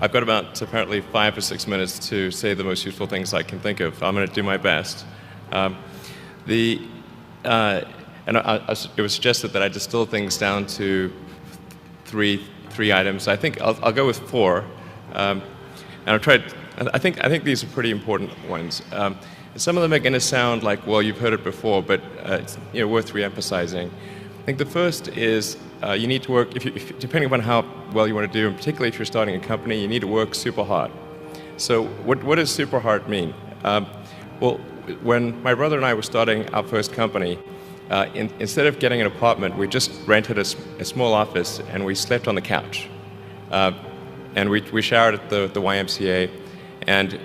I've got about apparently 5 or 6 minutes to say the most useful things I can think of. I'm going to do my best. Um, the and it was suggested that I distill things down to three items. I think I'll go with 4, and I'll try. I think these are pretty important ones. Some of them are going to sound like, well, you've heard it before, but it's worth re-emphasizing. I think the first is you need to work, depending upon how well you want to do, and particularly if you're starting a company, you need to work super hard. So what does super hard mean? Well, when my brother and I were starting our first company, instead of getting an apartment, we just rented a small office and we slept on the couch. And we showered at the YMCA, and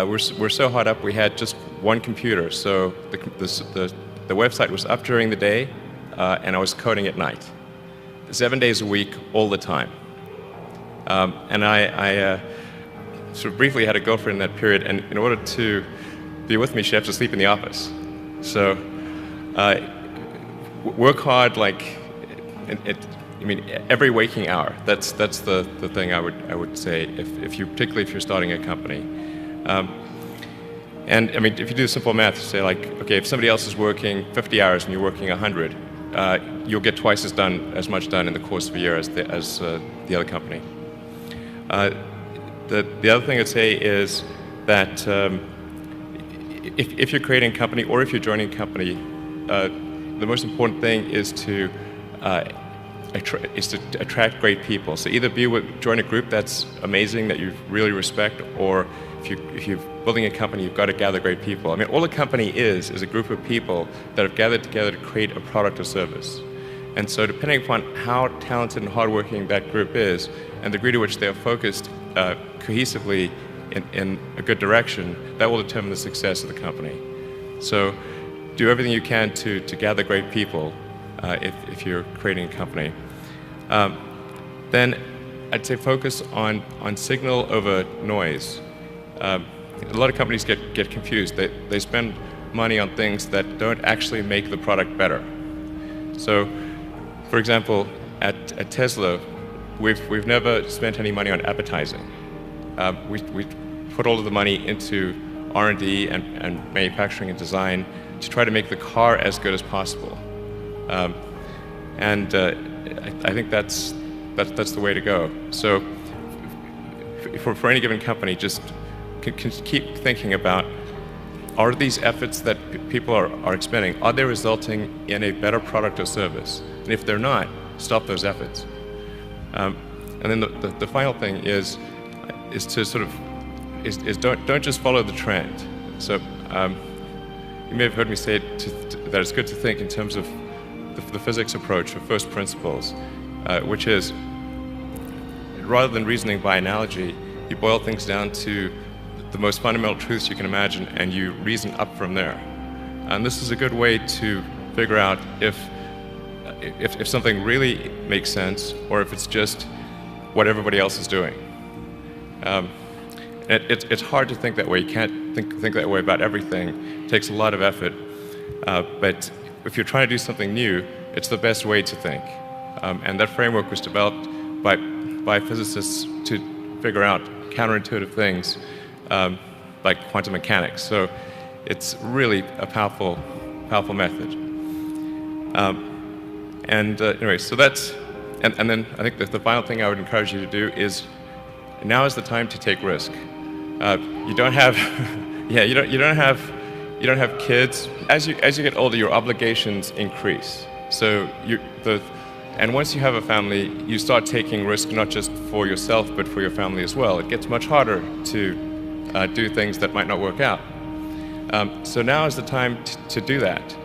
we're so hot up we had just one computer. So the website was up during the day, and I was coding at night, 7 days a week, all the time. And I sort of briefly had a girlfriend in that period, and in order to be with me, she had to sleep in the office. So work hard, like every waking hour. That's the thing I would say, particularly if you're starting a company. And I mean, if you do simple math, you say like, okay, if somebody else is working 50 hours and you're working 100, you'll get twice as much done in the course of a year as the other company. The other thing I'd say is that if you're creating a company or if you're joining a company, the most important thing is to attract great people. So either join a group that's amazing, that you really respect, or if you're building a company, you've got to gather great people. I mean, all a company is a group of people that have gathered together to create a product or service. And so depending upon how talented and hardworking that group is, and the degree to which they are focused cohesively in a good direction, that will determine the success of the company. So do everything you can to gather great people if you're creating a company. Then I'd say focus on signal over noise. A lot of companies get confused. They spend money on things that don't actually make the product better. So, for example, at Tesla, we've never spent any money on advertising. We put all of the money into R&D and manufacturing and design to try to make the car as good as possible. And I think that's the way to go. So for any given company, just can keep thinking about, are these efforts that people are expending, are they resulting in a better product or service? And if they're not, stop those efforts. And then the final thing is to sort of don't just follow the trend. So you may have heard me say that it's good to think in terms of the physics approach of first principles, which is, rather than reasoning by analogy, you boil things down to the most fundamental truths you can imagine, and you reason up from there. And this is a good way to figure out if something really makes sense, or if it's just what everybody else is doing. It's hard to think that way. You can't think that way about everything. It takes a lot of effort. But if you're trying to do something new, it's the best way to think. And that framework was developed by physicists to figure out counterintuitive things like quantum mechanics. So it's really a powerful method. Anyway, so that's, and then I think that the final thing I would encourage you to do is, now is the time to take risk. You don't have, you don't have kids. As you get older, your obligations increase. So and once you have a family, you start taking risk not just for yourself but for your family as well. It gets much harder to do things that might not work out. So now is the time to do that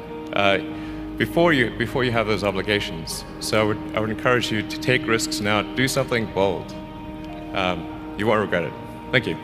before you have those obligations. So I would encourage you to take risks now. Do something bold. You won't regret it. Thank you.